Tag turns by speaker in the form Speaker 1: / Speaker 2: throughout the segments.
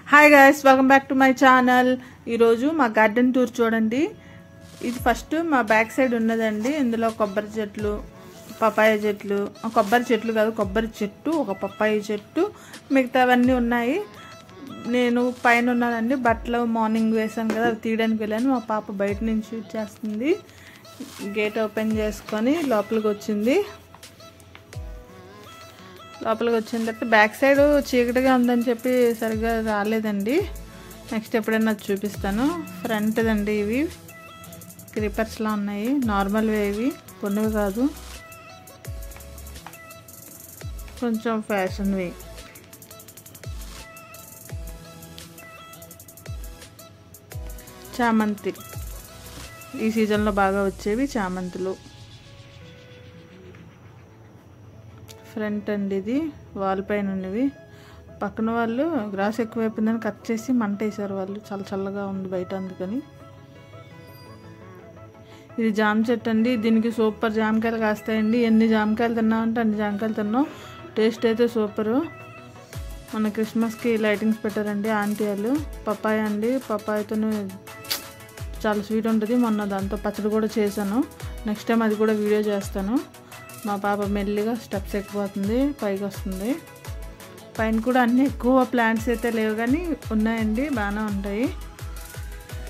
Speaker 1: Hi guys, welcome back to my channel. ఈరోజు మా garden tour చూడండి. ఇది ఫస్ట్ మా బ్యాక్ సైడ్ ఉన్నదండి. ఇందులో కొబ్బరి చెట్లు, పపాయ చెట్లు, కొబ్బరి చెట్లు కాదు కొబ్బరి చెట్టు, ఒక పపాయ చెట్టు, మిగతావన్నీ ఉన్నాయి. నేను పైన ఉన్నానండి. బట్టలు మార్నింగ్ వేసాను కదా, అవి తీయడానికి వెళ్ళాను. మా పాప బయట నుంచి షూట్ చేస్తుంది. గేట్ ఓపెన్ చేసుకొని లోపలికి వచ్చింది. లోపలికి వచ్చిన తర్వాత బ్యాక్ సైడ్ చీకటిగా ఉందని చెప్పి సరిగ్గా రాలేదండి. నెక్స్ట్ ఎప్పుడైనా చూపిస్తాను. ఫ్రంట్ దండి, ఇవి క్రీపర్స్లా ఉన్నాయి. నార్మల్వే, ఇవి పొన్నువి కాదు, కొంచెం ఫ్యాషన్వి. చామంతి, ఈ సీజన్లో బాగా వచ్చేవి చామంతులు. ఫ్రంట్ అండి, ఇది వాల్ పైన ఉన్నవి. పక్కన వాళ్ళు గ్రాస్ ఎక్కువైపోయిందని కట్ చేసి మంట వేసారు వాళ్ళు. చాలా చల్లగా ఉంది బయట, అందుకని. ఇది జామ చెట్టు అండి. దీనికి సూపర్ జామకాయలు కాస్తాయండి. ఎన్ని జామకాయలు తిన్నామంటే అన్ని జామకాయలు తిన్నాం. టేస్ట్ అయితే సూపరు. మన క్రిస్మస్కి లైటింగ్స్ పెట్టారండి ఆంటీ వాళ్ళు. పపాయ అండి, పపాయతో చాలా స్వీట్ ఉంటుంది. మొన్న దాంతో పచ్చడి కూడా చేశాను. నెక్స్ట్ టైం అది కూడా వీడియో చేస్తాను. మా పాప మెల్లిగా స్టెప్స్ ఎక్కిపోతుంది, పైకి వస్తుంది. పైన కూడా అన్ని ఎక్కువ ప్లాంట్స్ అయితే లేవు కానీ ఉన్నాయండి, బాగానే ఉంటాయి.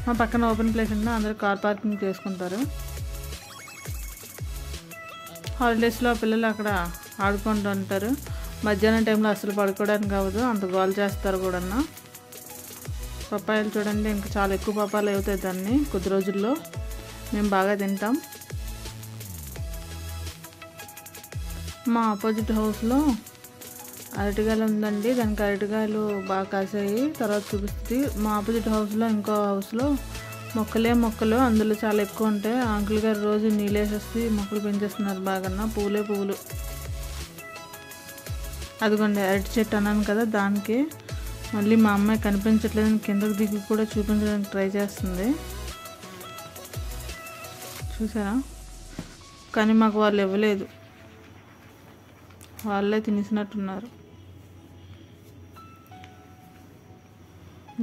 Speaker 1: మా పక్కన ఓపెన్ ప్లేస్ ఉంది, అందరూ కార్ పార్కింగ్ చేసుకుంటారు. హాలిడేస్లో పిల్లలు అక్కడ ఆడుకుంటూ ఉంటారు. మధ్యాహ్నం టైంలో అసలు పడుకోవడానికి అవ్వదు, అంత గోల్ చేస్తారు కూడా. పప్పాయలు చూడండి, ఇంకా చాలా ఎక్కువ పప్పాయలు అవుతాయి దాన్ని కొద్ది రోజుల్లో. మేము బాగా తింటాం. మా ఆపోజిట్ హౌస్లో అరటికాయలు ఉందండి. దానికి అరటికాయలు బాగా కాసాయి, తర్వాత చూపిస్తుంది. మా ఆపోజిట్ హౌస్లో ఇంకో హౌస్లో మొక్కలు, అందులో చాలా ఎక్కువ ఉంటాయి. అంకుల్ గారు రోజు నీళ్ళేసేసి మొక్కలు పెంచేస్తున్నారు బాగా, పువ్వులే పువ్వులు. అదిగోండి అరటి చెట్టు అన్నాను కదా, దానికి మళ్ళీ మా అమ్మాయి కనిపించట్లేదని కిందకు దిగి కూడా చూపించడానికి ట్రై చేస్తుంది. చూసారా? కానీ మాకు వాళ్ళు ఇవ్వలేదు, వాళ్ళే తినేసినట్టున్నారు.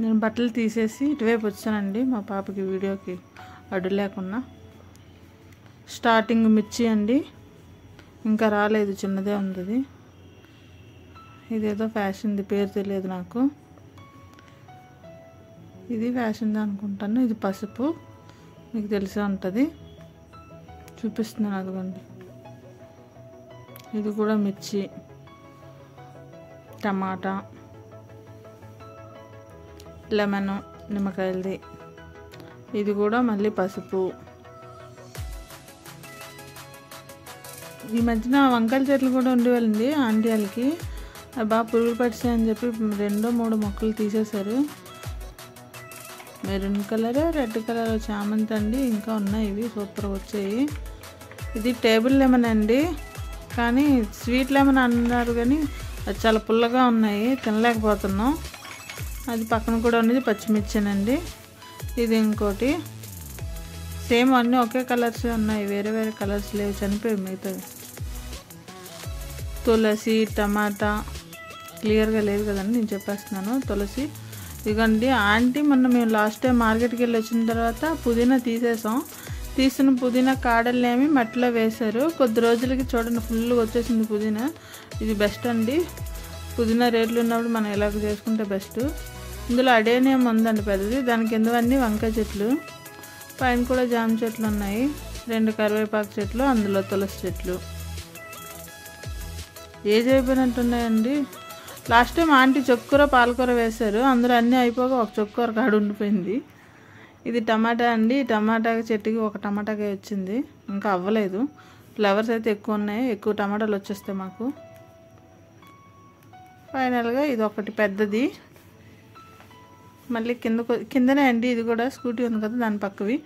Speaker 1: నేను బట్టలు తీసేసి ఇటువైపు వచ్చానండి, మా పాపకి వీడియోకి అడ్డు లేకుండా. స్టార్టింగ్ మిర్చి అండి, ఇంకా రాలేదు, చిన్నదే ఉంది. ఇదేదో ఫ్యాషన్ది, పేరు తెలియదు నాకు. ఇది ఫ్యాషన్ది అనుకుంటాను. ఇది పసుపు, మీకు తెలిసే ఉంటుంది, చూపిస్తున్నాను. అదిగోండి, ఇది కూడా మిర్చి, టమాటా, లెమన్, నిమ్మకాయలది. ఇది కూడా మళ్ళీ పసుపు. ఈ మధ్యన వంకాయల చెట్లు కూడా ఉండేవాళ్ళండి ఆంటీ వాళ్ళకి. అవి బాగా పురుగులు పట్టాయని చెప్పి 2-3 మొక్కలు తీసేశారు. మెరూన్ కలర్, రెడ్ కలర్ చామంతి అండి. ఇంకా ఉన్నాయి, ఇవి సూపర్గా వచ్చాయి. ఇది టేబుల్ లెమన్ అండి, కానీ స్వీట్ లెమన్ అన్నారు కానీ అది చాలా పుల్లగా ఉన్నాయి, తినలేకపోతున్నాం. అది పక్కన కూడా ఉన్నది పచ్చిమిర్చినండి. ఇది ఇంకోటి, సేమ్ అన్నీ ఒకే కలర్స్ ఉన్నాయి, వేరే వేరే కలర్స్ లేవు, చనిపోయి మిగతావి. తులసి, టమాటా, క్లియర్గా లేదు కదండి, నేను చెప్పేస్తున్నాను. తులసి ఇదిగోండి. ఆంటీ మొన్న మేము లాస్ట్ టైం మార్కెట్కి వెళ్ళి వచ్చిన తర్వాత పుదీనా తీసేసాం. తీసిన పుదీనా కాడల్నేమి మట్టిలో వేశారు. కొద్ది రోజులకి చూడండి ఫుల్గా వచ్చేసింది పుదీనా. ఇది బెస్ట్ అండి, పుదీనా రేట్లు ఉన్నప్పుడు మనం ఇలాగ చేసుకుంటే బెస్ట్. ఇందులో అడేనియం ఉందండి పెద్దది, దాని కిందవన్నీ వంకాయ చెట్లు, పైన కూడా జామ చెట్లు ఉన్నాయి, 2 కరివేపాకు చెట్లు, అందులో తులసి చెట్లు. ఏజ్ అయిపోయినట్టున్నాయండి. లాస్ట్ టైం ఆంటీ చొక్కూర పాలకూర వేశారు, అందులో అన్నీ అయిపోగా ఒక చొక్కూర కాడు ఉండిపోయింది. ఇది టమాటా అండి. టమాటా చెట్టుకి ఒక టమాటాకాయ వచ్చింది, ఇంకా అవ్వలేదు. ఫ్లవర్స్ అయితే ఎక్కువ ఉన్నాయి, ఎక్కువ టమాటాలు వచ్చేస్తాయి మాకు. ఫైనల్గా ఇది ఒకటి పెద్దది. మళ్ళీ కిందనే అండి, ఇది కూడా స్కూటీ ఉంది కదా దాని పక్కవి